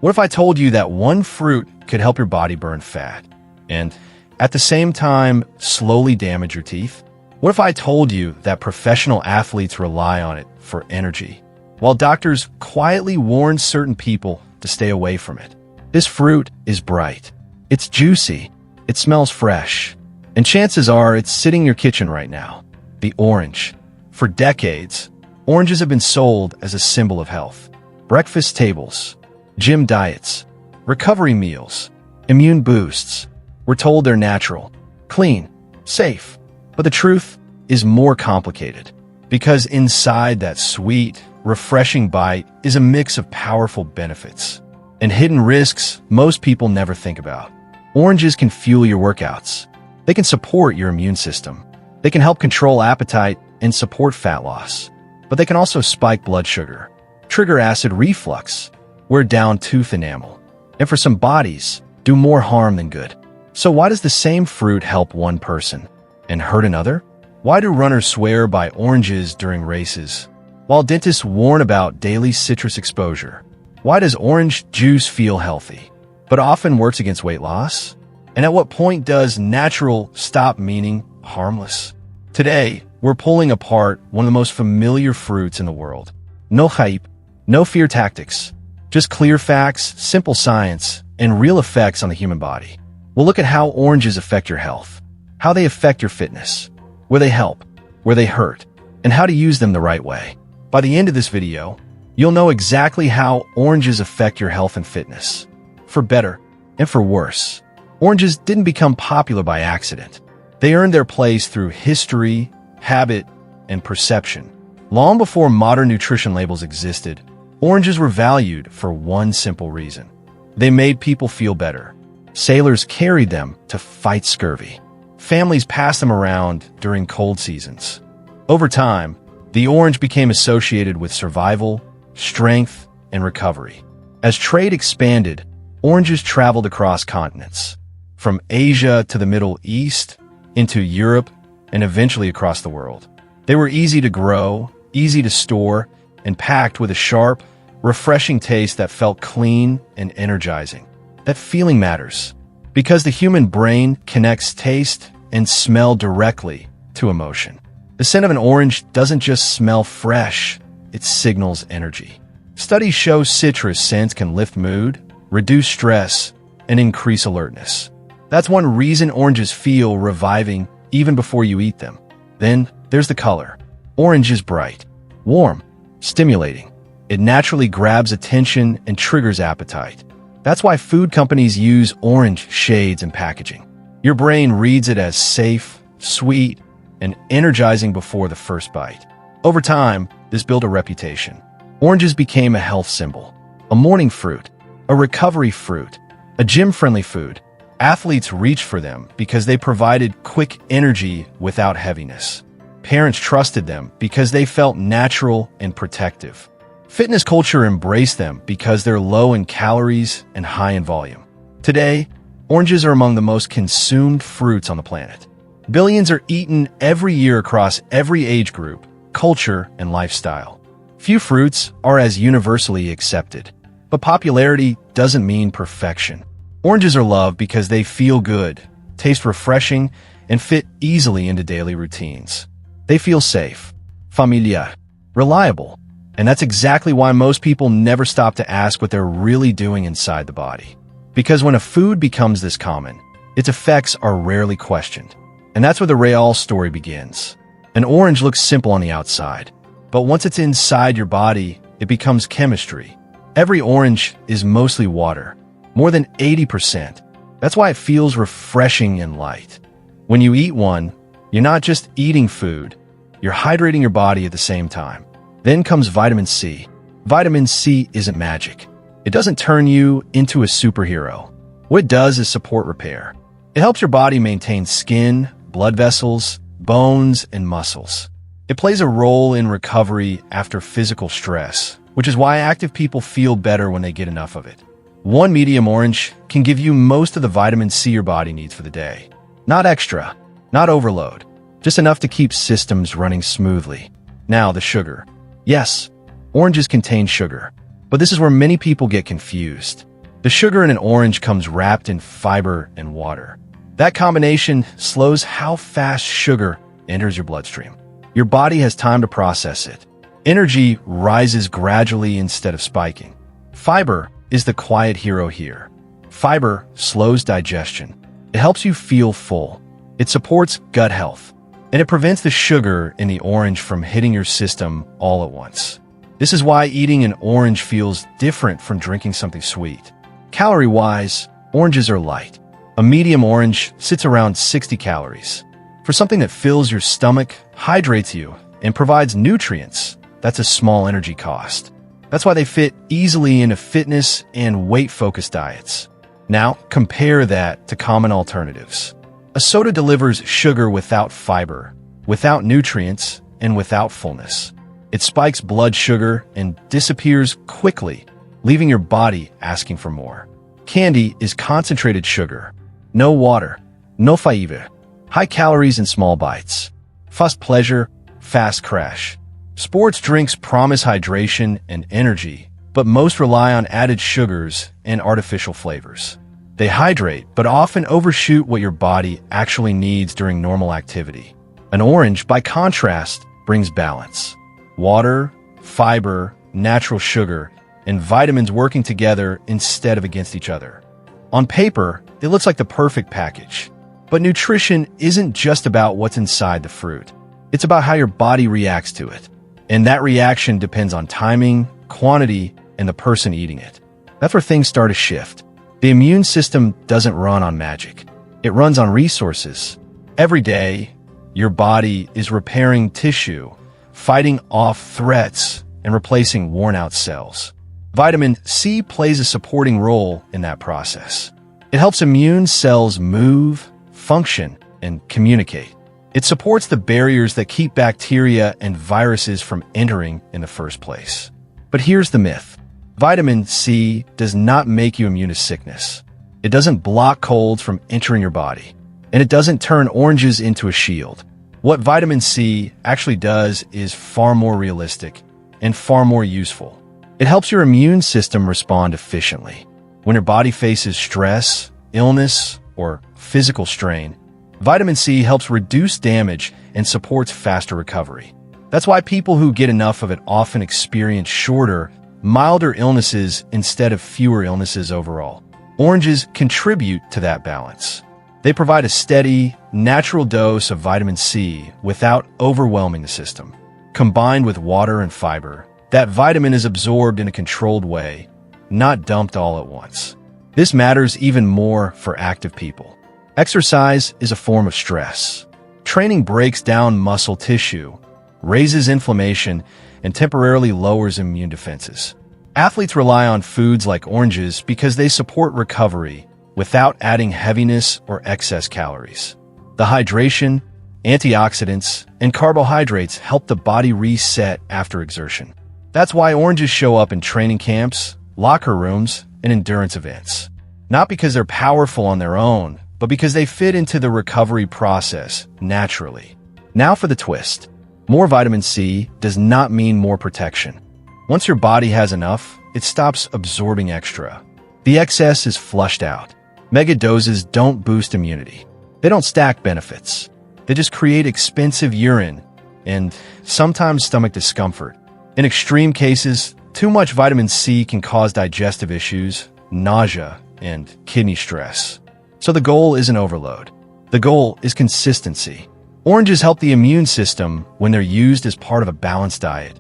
What if I told you that one fruit could help your body burn fat and, at the same time, slowly damage your teeth? What if I told you that professional athletes rely on it for energy, while doctors quietly warn certain people to stay away from it? This fruit is bright. It's juicy. It smells fresh. And chances are it's sitting in your kitchen right now. The orange. For decades, oranges have been sold as a symbol of health. Breakfast tables, gym diets, recovery meals, immune boosts. We're told they're natural, clean, safe. But the truth is more complicated, because inside that sweet, refreshing bite is a mix of powerful benefits and hidden risks most people never think about. Oranges can fuel your workouts. They can support your immune system. They can help control appetite and support fat loss. But they can also spike blood sugar, trigger acid reflux, wear down tooth enamel, and for some bodies, do more harm than good. So why does the same fruit help one person and hurt another? Why do runners swear by oranges during races, while dentists warn about daily citrus exposure? Why does orange juice feel healthy, but often works against weight loss? And at what point does natural stop meaning harmless? Today, we're pulling apart one of the most familiar fruits in the world. No hype, no fear tactics, just clear facts, simple science, and real effects on the human body. We'll look at how oranges affect your health, how they affect your fitness, where they help, where they hurt, and how to use them the right way. By the end of this video, you'll know exactly how oranges affect your health and fitness, for better and for worse. Oranges didn't become popular by accident. They earned their place through history, habit, and perception. Long before modern nutrition labels existed, oranges were valued for one simple reason. They made people feel better. Sailors carried them to fight scurvy. Families passed them around during cold seasons. Over time, the orange became associated with survival, strength, and recovery. As trade expanded, oranges traveled across continents, from Asia to the Middle East, into Europe, and eventually across the world. They were easy to grow, easy to store, and packed with a sharp, refreshing taste that felt clean and energizing. That feeling matters, because the human brain connects taste and smell directly to emotion. The scent of an orange doesn't just smell fresh, it signals energy. Studies show citrus scents can lift mood, reduce stress, and increase alertness. That's one reason oranges feel reviving even before you eat them. Then there's the color. Orange is bright, warm, stimulating. It naturally grabs attention and triggers appetite. That's why food companies use orange shades in packaging. Your brain reads it as safe, sweet, and energizing before the first bite. Over time, this built a reputation. Oranges became a health symbol, a morning fruit, a recovery fruit, a gym-friendly food. Athletes reached for them because they provided quick energy without heaviness. Parents trusted them because they felt natural and protective. Fitness culture embraced them because they're low in calories and high in volume. Today, oranges are among the most consumed fruits on the planet. Billions are eaten every year across every age group, culture, and lifestyle. Few fruits are as universally accepted, but popularity doesn't mean perfection. Oranges are loved because they feel good, taste refreshing, and fit easily into daily routines. They feel safe, familiar, reliable, and that's exactly why most people never stop to ask what they're really doing inside the body. Because when a food becomes this common, its effects are rarely questioned. And that's where the Real story begins. An orange looks simple on the outside, but once it's inside your body, it becomes chemistry. Every orange is mostly water, more than 80%. That's why it feels refreshing and light. When you eat one, you're not just eating food, you're hydrating your body at the same time. Then comes vitamin C. Vitamin C isn't magic. It doesn't turn you into a superhero. What it does is support repair. It helps your body maintain skin, blood vessels, bones, and muscles. It plays a role in recovery after physical stress, which is why active people feel better when they get enough of it. One medium orange can give you most of the vitamin C your body needs for the day. Not extra, not overload, just enough to keep systems running smoothly. Now, the sugar. Yes, oranges contain sugar, but this is where many people get confused. The sugar in an orange comes wrapped in fiber and water. That combination slows how fast sugar enters your bloodstream. Your body has time to process it. Energy rises gradually instead of spiking. Fiber is the quiet hero here. Fiber slows digestion. It helps you feel full. It supports gut health. And it prevents the sugar in the orange from hitting your system all at once. This is why eating an orange feels different from drinking something sweet. Calorie-wise, oranges are light. A medium orange sits around 60 calories. For something that fills your stomach, hydrates you, and provides nutrients, that's a small energy cost. That's why they fit easily into fitness and weight-focused diets. Now, compare that to common alternatives. A soda delivers sugar without fiber, without nutrients, and without fullness. It spikes blood sugar and disappears quickly, leaving your body asking for more. Candy is concentrated sugar. No water, no fiber. High calories in small bites. Fast pleasure, fast crash. Sports drinks promise hydration and energy, but most rely on added sugars and artificial flavors. They hydrate, but often overshoot what your body actually needs during normal activity. An orange, by contrast, brings balance. Water, fiber, natural sugar, and vitamins working together instead of against each other. On paper, it looks like the perfect package. But nutrition isn't just about what's inside the fruit. It's about how your body reacts to it. And that reaction depends on timing, quantity, and the person eating it. That's where things start to shift. The immune system doesn't run on magic. It runs on resources. Every day, your body is repairing tissue, fighting off threats, and replacing worn-out cells. Vitamin C plays a supporting role in that process. It helps immune cells move, function, and communicate. It supports the barriers that keep bacteria and viruses from entering in the first place. But here's the myth. Vitamin C does not make you immune to sickness. It doesn't block colds from entering your body. And it doesn't turn oranges into a shield. What vitamin C actually does is far more realistic and far more useful. It helps your immune system respond efficiently. When your body faces stress, illness, or physical strain, vitamin C helps reduce damage and supports faster recovery. That's why people who get enough of it often experience shorter, milder illnesses instead of fewer illnesses overall. Oranges contribute to that balance. They provide a steady, natural dose of vitamin C without overwhelming the system. Combined with water and fiber, that vitamin is absorbed in a controlled way, not dumped all at once. This matters even more for active people. Exercise is a form of stress. Training breaks down muscle tissue, raises inflammation, and temporarily lowers immune defenses. Athletes rely on foods like oranges because they support recovery without adding heaviness or excess calories. The hydration, antioxidants, and carbohydrates help the body reset after exertion. That's why oranges show up in training camps, locker rooms, and endurance events. Not because they're powerful on their own, but because they fit into the recovery process naturally. Now for the twist. More vitamin C does not mean more protection. Once your body has enough, it stops absorbing extra. The excess is flushed out. Mega doses don't boost immunity. They don't stack benefits. They just create expensive urine and sometimes stomach discomfort. In extreme cases, too much vitamin C can cause digestive issues, nausea, and kidney stress. So the goal isn't overload. The goal is consistency. Oranges help the immune system when they're used as part of a balanced diet,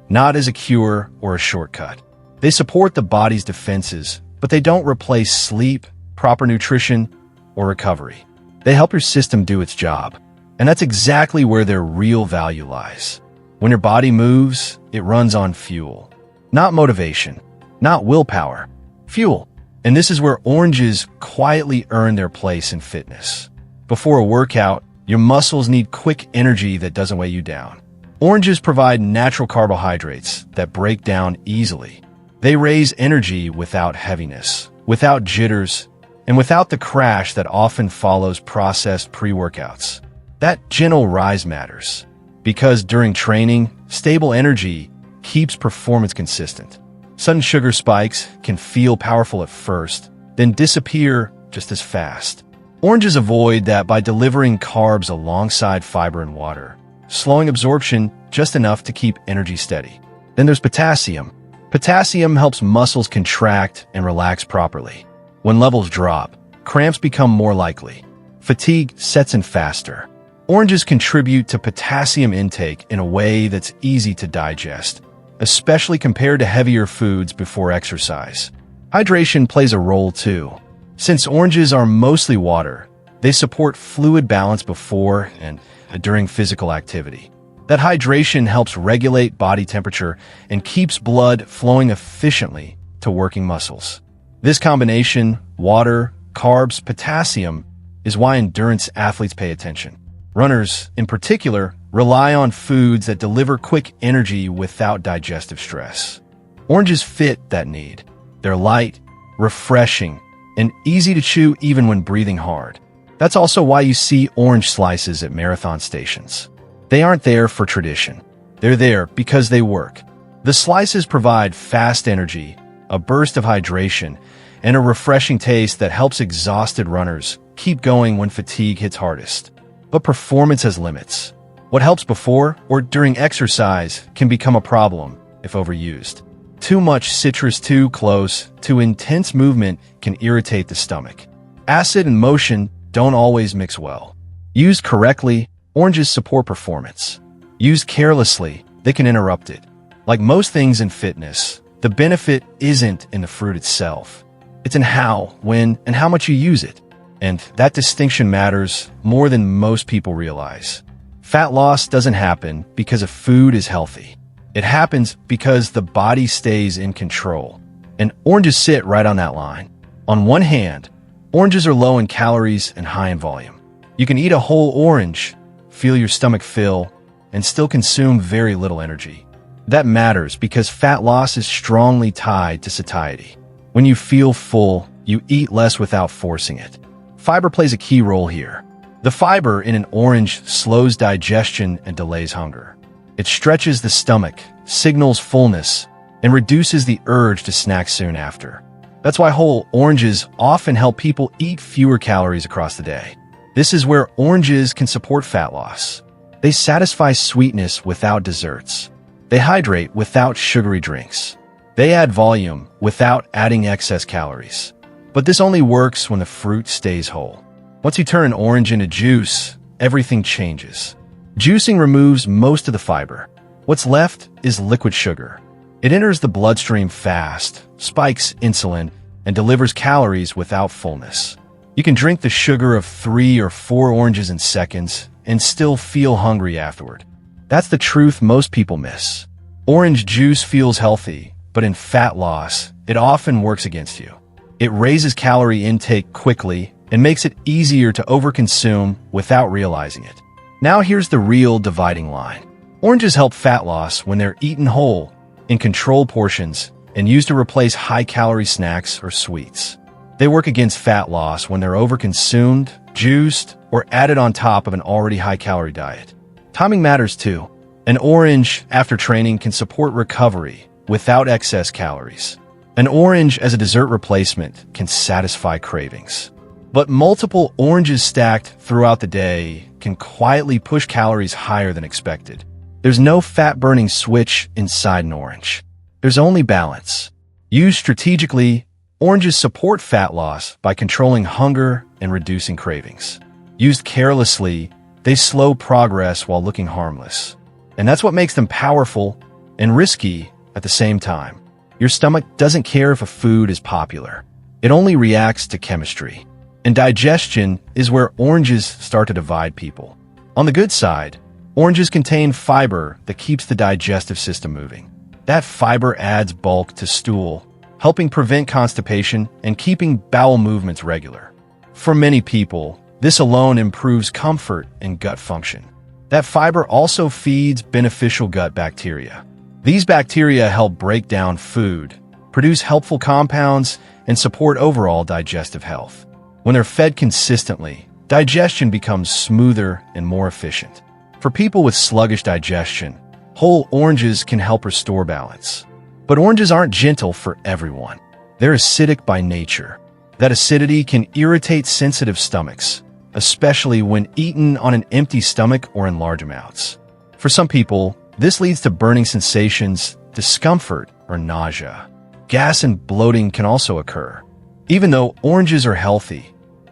not as a cure or a shortcut. They support the body's defenses, but they don't replace sleep, proper nutrition, or recovery. They help your system do its job. And that's exactly where their real value lies. When your body moves, it runs on fuel. Not motivation, not willpower, fuel. And this is where oranges quietly earn their place in fitness. Before a workout, your muscles need quick energy that doesn't weigh you down. Oranges provide natural carbohydrates that break down easily. They raise energy without heaviness, without jitters, and without the crash that often follows processed pre-workouts. That gentle rise matters, because during training, stable energy keeps performance consistent. Sudden sugar spikes can feel powerful at first, then disappear just as fast. Oranges avoid that by delivering carbs alongside fiber and water, slowing absorption just enough to keep energy steady. Then there's potassium. Potassium helps muscles contract and relax properly. When levels drop, cramps become more likely. Fatigue sets in faster. Oranges contribute to potassium intake in a way that's easy to digest, especially compared to heavier foods before exercise. Hydration plays a role too. Since oranges are mostly water, they support fluid balance before and during physical activity. That hydration helps regulate body temperature and keeps blood flowing efficiently to working muscles. This combination, water, carbs, potassium, is why endurance athletes pay attention. Runners, in particular, rely on foods that deliver quick energy without digestive stress. Oranges fit that need. They're light, refreshing, and easy to chew even when breathing hard. That's also why you see orange slices at marathon stations. They aren't there for tradition. They're there because they work. The slices provide fast energy, a burst of hydration, and a refreshing taste that helps exhausted runners keep going when fatigue hits hardest. But performance has limits. What helps before or during exercise can become a problem if overused. Too much citrus too close to intense movement can irritate the stomach. Acid and motion don't always mix well. Used correctly, oranges support performance. Used carelessly, they can interrupt it. Like most things in fitness, the benefit isn't in the fruit itself. It's in how, when, and how much you use it. And that distinction matters more than most people realize. Fat loss doesn't happen because a food is healthy. It happens because the body stays in control. And oranges sit right on that line. On one hand, oranges are low in calories and high in volume. You can eat a whole orange, feel your stomach fill, and still consume very little energy. That matters because fat loss is strongly tied to satiety. When you feel full, you eat less without forcing it. Fiber plays a key role here. The fiber in an orange slows digestion and delays hunger. It stretches the stomach, signals fullness, and reduces the urge to snack soon after. That's why whole oranges often help people eat fewer calories across the day. This is where oranges can support fat loss. They satisfy sweetness without desserts. They hydrate without sugary drinks. They add volume without adding excess calories. But this only works when the fruit stays whole. Once you turn an orange into juice, everything changes. Juicing removes most of the fiber. What's left is liquid sugar. It enters the bloodstream fast, spikes insulin, and delivers calories without fullness. You can drink the sugar of 3 or 4 oranges in seconds and still feel hungry afterward. That's the truth most people miss. Orange juice feels healthy, but in fat loss, it often works against you. It raises calorie intake quickly and makes it easier to overconsume without realizing it. Now here's the real dividing line. Oranges help fat loss when they're eaten whole, in controlled portions, and used to replace high-calorie snacks or sweets. They work against fat loss when they're overconsumed, juiced, or added on top of an already high-calorie diet. Timing matters too. An orange after training can support recovery without excess calories. An orange as a dessert replacement can satisfy cravings. But multiple oranges stacked throughout the day can quietly push calories higher than expected. There's no fat-burning switch inside an orange. There's only balance. Used strategically, oranges support fat loss by controlling hunger and reducing cravings. Used carelessly, they slow progress while looking harmless. And that's what makes them powerful and risky at the same time. Your stomach doesn't care if a food is popular. It only reacts to chemistry. And digestion is where oranges start to divide people. On the good side, oranges contain fiber that keeps the digestive system moving. That fiber adds bulk to stool, helping prevent constipation and keeping bowel movements regular. For many people, this alone improves comfort and gut function. That fiber also feeds beneficial gut bacteria. These bacteria help break down food, produce helpful compounds, and support overall digestive health. When they're fed consistently, digestion becomes smoother and more efficient. For people with sluggish digestion, whole oranges can help restore balance. But oranges aren't gentle for everyone. They're acidic by nature. That acidity can irritate sensitive stomachs, especially when eaten on an empty stomach or in large amounts. For some people, this leads to burning sensations, discomfort, or nausea. Gas and bloating can also occur. Even though oranges are healthy,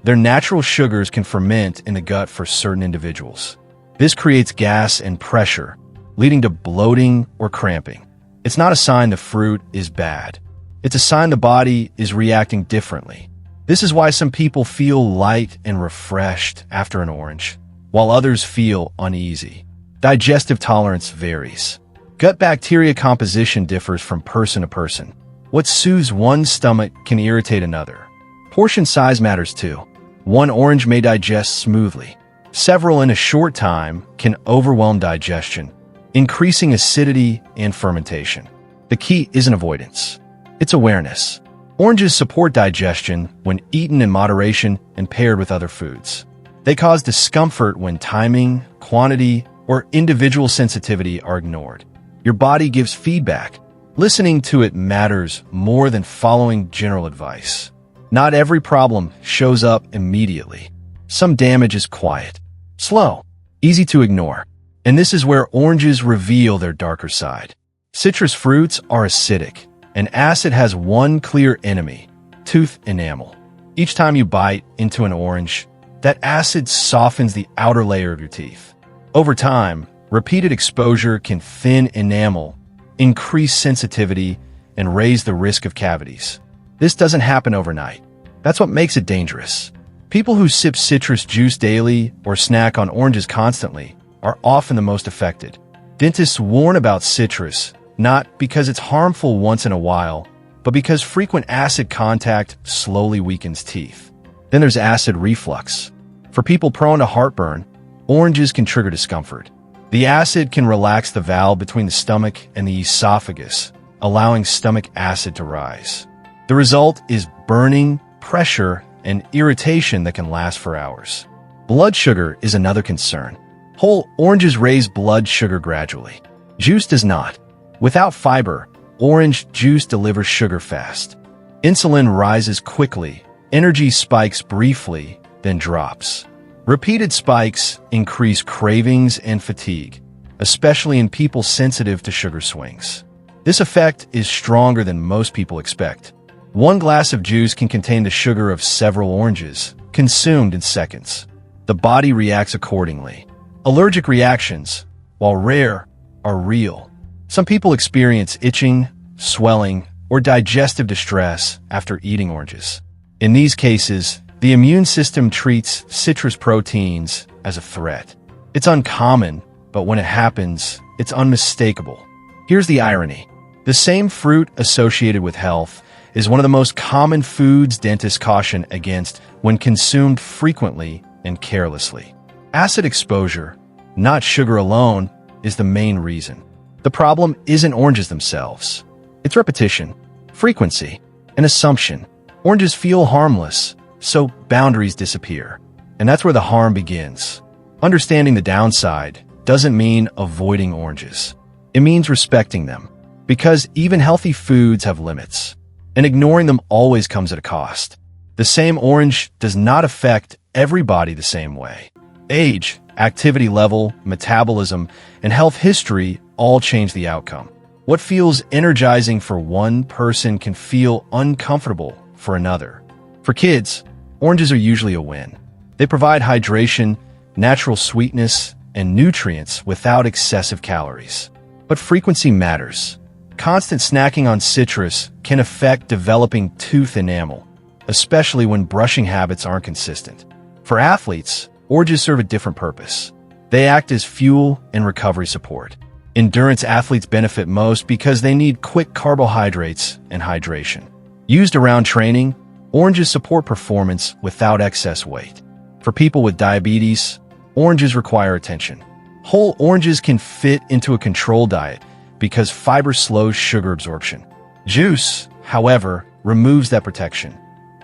their natural sugars can ferment in the gut for certain individuals. This creates gas and pressure, leading to bloating or cramping. It's not a sign the fruit is bad. It's a sign the body is reacting differently. This is why some people feel light and refreshed after an orange, while others feel uneasy. Digestive tolerance varies. Gut bacteria composition differs from person to person. What soothes one stomach can irritate another. Portion size matters too. One orange may digest smoothly. Several in a short time can overwhelm digestion, increasing acidity and fermentation. The key isn't avoidance. It's awareness. Oranges support digestion when eaten in moderation and paired with other foods. They cause discomfort when timing, quantity, or individual sensitivity are ignored. Your body gives feedback. Listening to it matters more than following general advice. Not every problem shows up immediately. Some damage is quiet, slow, easy to ignore. And this is where oranges reveal their darker side. Citrus fruits are acidic, and acid has one clear enemy: tooth enamel. Each time you bite into an orange, that acid softens the outer layer of your teeth. Over time, repeated exposure can thin enamel, increase sensitivity, and raise the risk of cavities. This doesn't happen overnight. That's what makes it dangerous. People who sip citrus juice daily or snack on oranges constantly are often the most affected. Dentists warn about citrus, not because it's harmful once in a while, but because frequent acid contact slowly weakens teeth. Then there's acid reflux. For people prone to heartburn, oranges can trigger discomfort. The acid can relax the valve between the stomach and the esophagus, allowing stomach acid to rise. The result is burning, pressure, and irritation that can last for hours. Blood sugar is another concern. Whole oranges raise blood sugar gradually. Juice does not. Without fiber, orange juice delivers sugar fast. Insulin rises quickly, energy spikes briefly, then drops. Repeated spikes increase cravings and fatigue, especially in people sensitive to sugar swings. This effect is stronger than most people expect. One glass of juice can contain the sugar of several oranges, consumed in seconds. The body reacts accordingly. Allergic reactions, while rare, are real. Some people experience itching, swelling, or digestive distress after eating oranges. In these cases, the immune system treats citrus proteins as a threat. It's uncommon, but when it happens, it's unmistakable. Here's the irony. The same fruit associated with health is one of the most common foods dentists caution against when consumed frequently and carelessly. Acid exposure, not sugar alone, is the main reason. The problem isn't oranges themselves. It's repetition, frequency, and assumption. Oranges feel harmless, so boundaries disappear. And that's where the harm begins. Understanding the downside doesn't mean avoiding oranges. It means respecting them, because even healthy foods have limits, and ignoring them always comes at a cost. The same orange does not affect everybody the same way. Age, activity level, metabolism, and health history all change the outcome. What feels energizing for one person can feel uncomfortable for another. For kids, oranges are usually a win. They provide hydration, natural sweetness, and nutrients without excessive calories. But frequency matters. Constant snacking on citrus can affect developing tooth enamel, especially when brushing habits aren't consistent. For athletes, oranges serve a different purpose. They act as fuel and recovery support. Endurance athletes benefit most because they need quick carbohydrates and hydration. Used around training, oranges support performance without excess weight. For people with diabetes, oranges require attention. Whole oranges can fit into a controlled diet because fiber slows sugar absorption. Juice, however, removes that protection.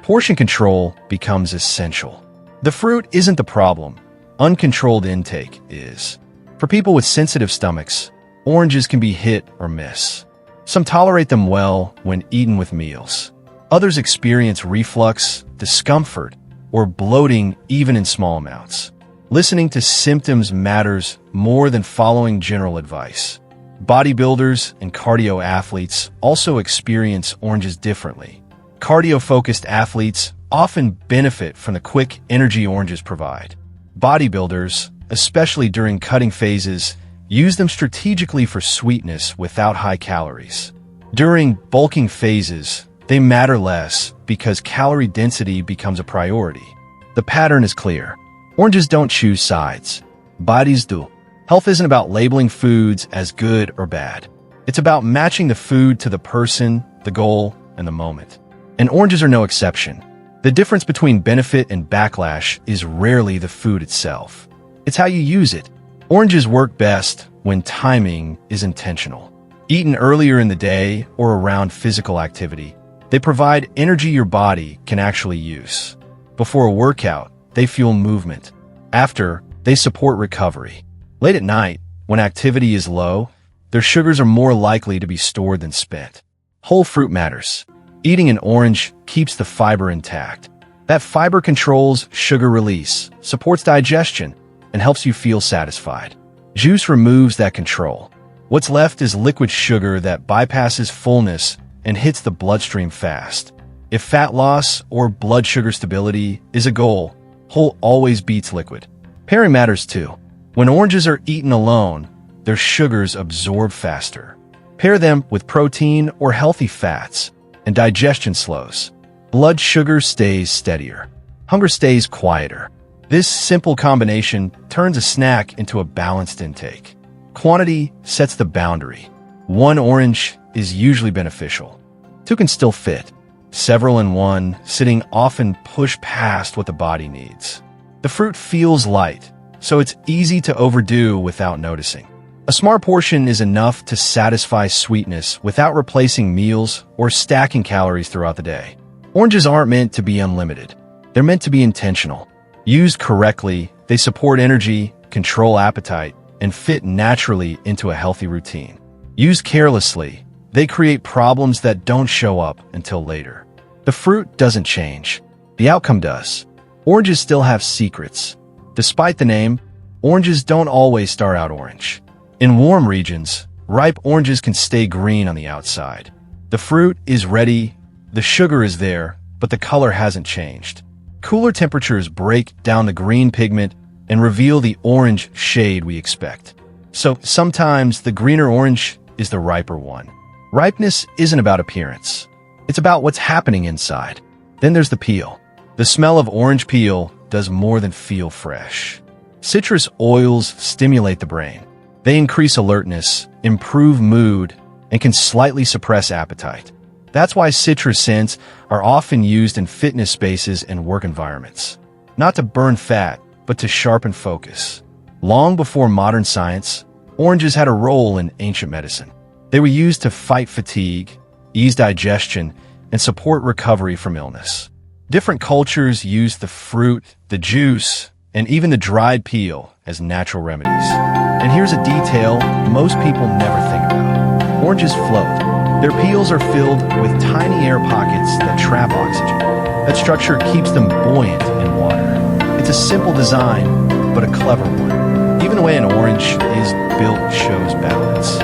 Portion control becomes essential. The fruit isn't the problem. Uncontrolled intake is. For people with sensitive stomachs, oranges can be hit or miss. Some tolerate them well when eaten with meals. Others experience reflux, discomfort, or bloating even in small amounts. Listening to symptoms matters more than following general advice. Bodybuilders and cardio athletes also experience oranges differently. Cardio-focused athletes often benefit from the quick energy oranges provide. Bodybuilders, especially during cutting phases, use them strategically for sweetness without high calories. During bulking phases, they matter less because calorie density becomes a priority. The pattern is clear. Oranges don't choose sides. Bodies do. Health isn't about labeling foods as good or bad. It's about matching the food to the person, the goal, and the moment. And oranges are no exception. The difference between benefit and backlash is rarely the food itself. It's how you use it. Oranges work best when timing is intentional. Eaten earlier in the day or around physical activity, they provide energy your body can actually use. Before a workout, they fuel movement. After, they support recovery. Late at night, when activity is low, their sugars are more likely to be stored than spent. Whole fruit matters. Eating an orange keeps the fiber intact. That fiber controls sugar release, supports digestion, and helps you feel satisfied. Juice removes that control. What's left is liquid sugar that bypasses fullness and hits the bloodstream fast. If fat loss or blood sugar stability is a goal, whole always beats liquid. Pairing matters too. When oranges are eaten alone, their sugars absorb faster. Pair them with protein or healthy fats, and digestion slows. Blood sugar stays steadier. Hunger stays quieter. This simple combination turns a snack into a balanced intake. Quantity sets the boundary. One orange is usually beneficial. Two can still fit. Several in one sitting often push past what the body needs. The fruit feels light, so it's easy to overdo without noticing. A smart portion is enough to satisfy sweetness without replacing meals or stacking calories throughout the day. Oranges aren't meant to be unlimited. They're meant to be intentional. Used correctly, they support energy, control appetite, and fit naturally into a healthy routine. Used carelessly, they create problems that don't show up until later. The fruit doesn't change. The outcome does. Oranges still have secrets. Despite the name, oranges don't always start out orange. In warm regions, ripe oranges can stay green on the outside. The fruit is ready, the sugar is there, but the color hasn't changed. Cooler temperatures break down the green pigment and reveal the orange shade we expect. So sometimes the greener orange is the riper one. Ripeness isn't about appearance. It's about what's happening inside. Then there's the peel. The smell of orange peel does more than feel fresh. Citrus oils stimulate the brain. They increase alertness, improve mood, and can slightly suppress appetite. That's why citrus scents are often used in fitness spaces and work environments. Not to burn fat, but to sharpen focus. Long before modern science, oranges had a role in ancient medicine. They were used to fight fatigue, ease digestion, and support recovery from illness. Different cultures used the fruit, the juice, and even the dried peel as natural remedies. And here's a detail most people never think about. Oranges float. Their peels are filled with tiny air pockets that trap oxygen. That structure keeps them buoyant in water. It's a simple design, but a clever one. Even the way an orange is built shows balance.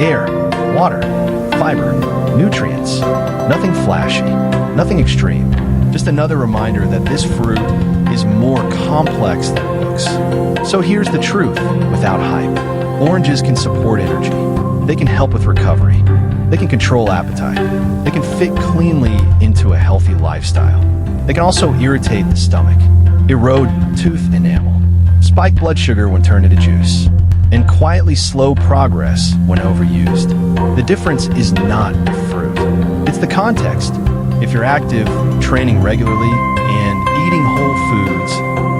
Air, water, fiber, nutrients. Nothing flashy, nothing extreme. Just another reminder that this fruit is more complex than it looks. So here's the truth without hype. Oranges can support energy. They can help with recovery. They can control appetite. They can fit cleanly into a healthy lifestyle. They can also irritate the stomach, erode tooth enamel, spike blood sugar when turned into juice, and quietly slow progress when overused. The difference is not the fruit. It's the context. If you're active, training regularly, and eating whole foods,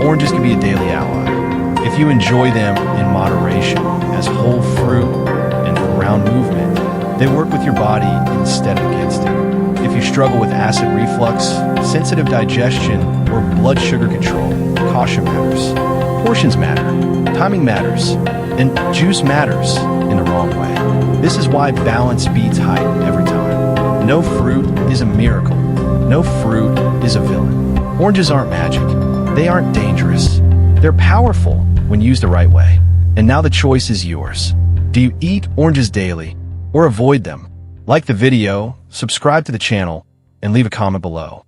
oranges can be a daily ally. If you enjoy them in moderation as whole fruit and around movement, they work with your body instead of against it. If you struggle with acid reflux, sensitive digestion, or blood sugar control, caution matters. Portions matter, timing matters, and juice matters in the wrong way. This is why balance beats height every time. No fruit is a miracle. No fruit is a villain. Oranges aren't magic. They aren't dangerous. They're powerful when used the right way. And now the choice is yours. Do you eat oranges daily or avoid them? Like the video, subscribe to the channel, and leave a comment below.